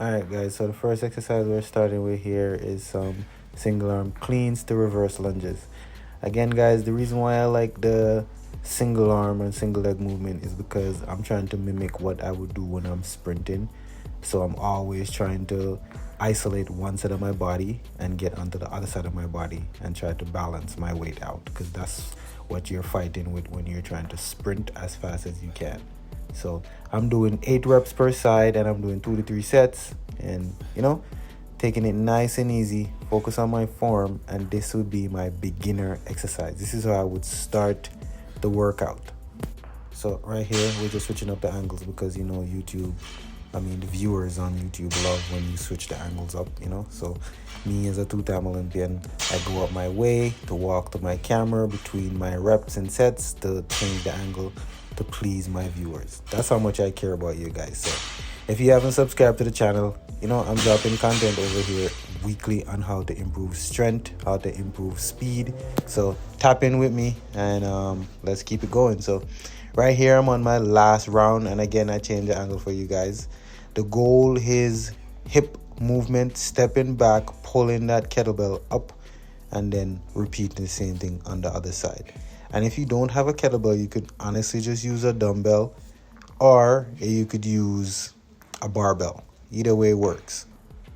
Alright guys, so the first exercise we're starting with here is some single arm cleans to reverse lunges. Again guys, the reason why I like the single arm and single leg movement is because I'm trying to mimic what I would do when I'm sprinting. So I'm always trying to isolate one side of my body and get onto the other side of my body and try to balance my weight out, because that's what you're fighting with when you're trying to sprint as fast as you can. So I'm doing 8 reps per side and I'm doing 2 to 3 sets, and taking it nice and easy, focus on my form, and this would be my beginner exercise. This is how I would start the workout. So right here we're just switching up the angles because YouTube, the viewers on YouTube love when you switch the angles up, So me as a 2-time Olympian, I go up my way to walk to my camera between my reps and sets to change the angle to please my viewers. That's how much I care about you guys. So if you haven't subscribed to the channel, I'm dropping content over here weekly on how to improve strength, how to improve speed. So tap in with me and let's keep it going. So right here I'm on my last round, and again I change the angle for you guys. The goal is hip movement, stepping back, pulling that kettlebell up, and then repeating the same thing on the other side. And if you don't have a kettlebell, you could honestly just use a dumbbell, or you could use a barbell. Either way works.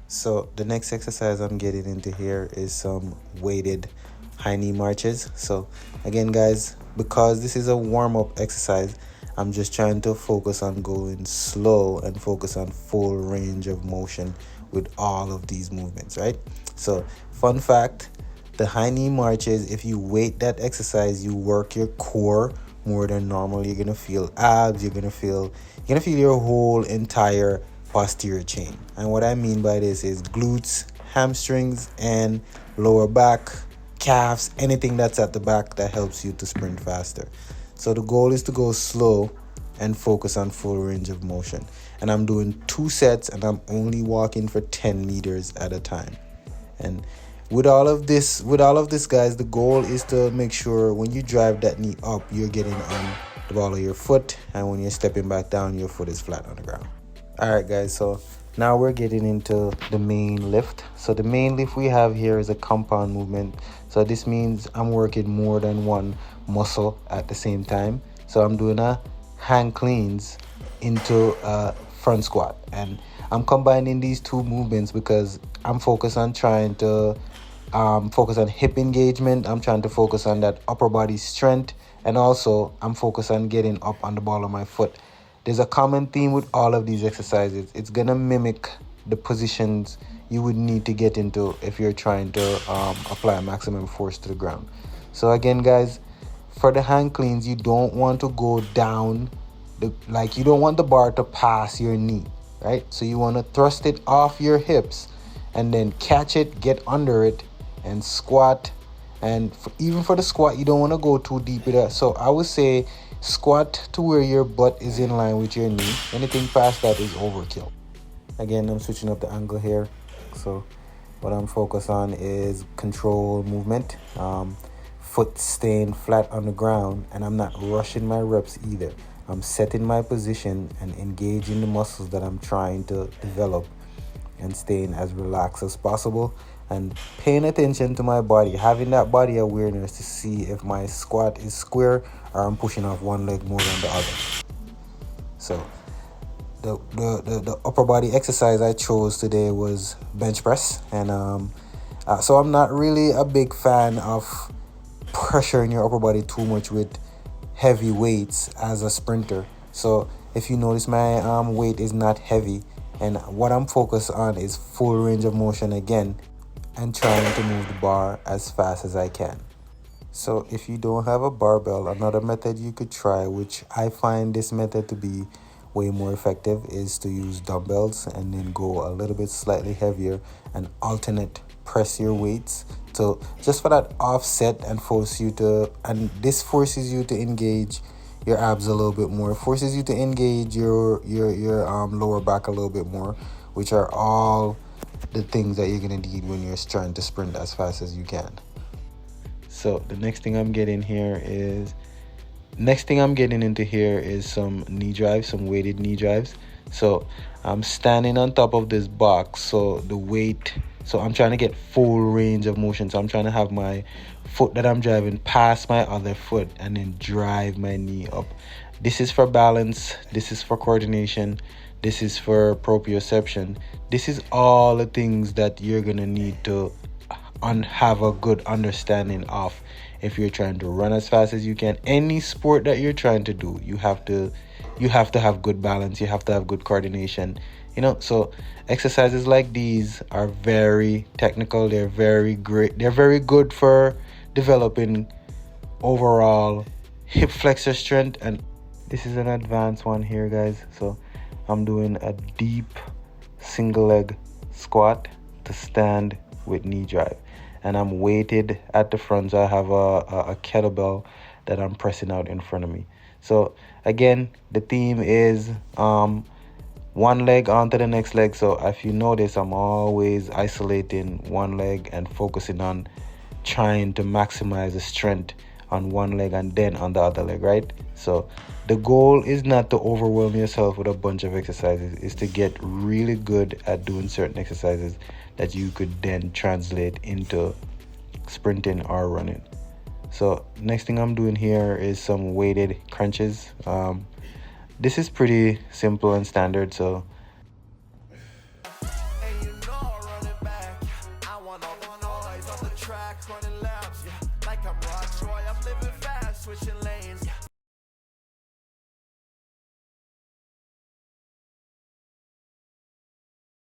So the next exercise I'm getting into here is some weighted high knee marches. So again guys, because this is a warm-up exercise, I'm just trying to focus on going slow and focus on full range of motion with all of these movements, right? So fun fact, the high knee marches, if you weight that exercise, you work your core more than normal. You're gonna feel abs, you're gonna feel your whole entire posterior chain. And what I mean by this is glutes, hamstrings, and lower back, calves, anything that's at the back that helps you to sprint faster. So the goal is to go slow and focus on full range of motion. And I'm doing 2 sets and I'm only walking for 10 meters at a time. And with all of this guys, the goal is to make sure when you drive that knee up, you're getting on the ball of your foot, and when you're stepping back down, your foot is flat on the ground. Alright guys, so now we're getting into the main lift. So the main lift we have here is a compound movement. So this means I'm working more than one muscle at the same time. So I'm doing a hand cleans into a front squat, and I'm combining these 2 movements because I'm focused on trying to focus on hip engagement. I'm trying to focus on that upper body strength, and also I'm focused on getting up on the ball of my foot. There's a common theme with all of these exercises. It's gonna mimic the positions you would need to get into if you're trying to apply maximum force to the ground. So again guys, for the hand cleans, you don't want to go down, you don't want the bar to pass your knee, right? So you want to thrust it off your hips and then catch it, get under it, and squat. And even for the squat, you don't want to go too deep with that. So I would say squat to where your butt is in line with your knee. Anything past that is overkill. Again, I'm switching up the angle here. So what I'm focused on is control movement, foot staying flat on the ground, and I'm not rushing my reps either. I'm setting my position and engaging the muscles that I'm trying to develop and staying as relaxed as possible and paying attention to my body, having that body awareness to see if my squat is square or I'm pushing off one leg more than the other. So the upper body exercise I chose today was bench press, and so I'm not really a big fan of pressuring your upper body too much with heavy weights as a sprinter. So if you notice, my weight is not heavy, and what I'm focused on is full range of motion again and trying to move the bar as fast as I can. So if you don't have a barbell, another method you could try, which I find this method to be way more effective, is to use dumbbells and then go a little bit slightly heavier and alternate press your weights to just for that offset and this forces you to engage your abs a little bit more, forces you to engage your lower back a little bit more, which are all the things that you're gonna need when you're trying to sprint as fast as you can. So the next thing I'm getting into here is some knee drives, some weighted knee drives. So I'm standing on top of this box, so the weight, so I'm trying to get full range of motion. So I'm trying to have my foot that I'm driving past my other foot and then drive my knee up. This is for balance, this is for coordination, this is for proprioception. This is all the things that you're gonna need to have a good understanding of if you're trying to run as fast as you can. Any sport that you're trying to do, you have to have good balance, you have to have good coordination, so exercises like these are very technical, they're very great, they're very good for developing overall hip flexor strength. And this is an advanced one here, guys. So I'm doing a deep single leg squat to stand with knee drive, and I'm weighted at the front, so I have a kettlebell that I'm pressing out in front of me. So again, the theme is one leg onto the next leg. So if you notice, I'm always isolating one leg and focusing on trying to maximize the strength on one leg and then on the other leg, right? So the goal is not to overwhelm yourself with a bunch of exercises, is to get really good at doing certain exercises that you could then translate into sprinting or running. So next thing I'm doing here is some weighted crunches. This is pretty simple and standard, so running laps, yeah, like I'm Rock Troy, I'm living fast, switching lanes.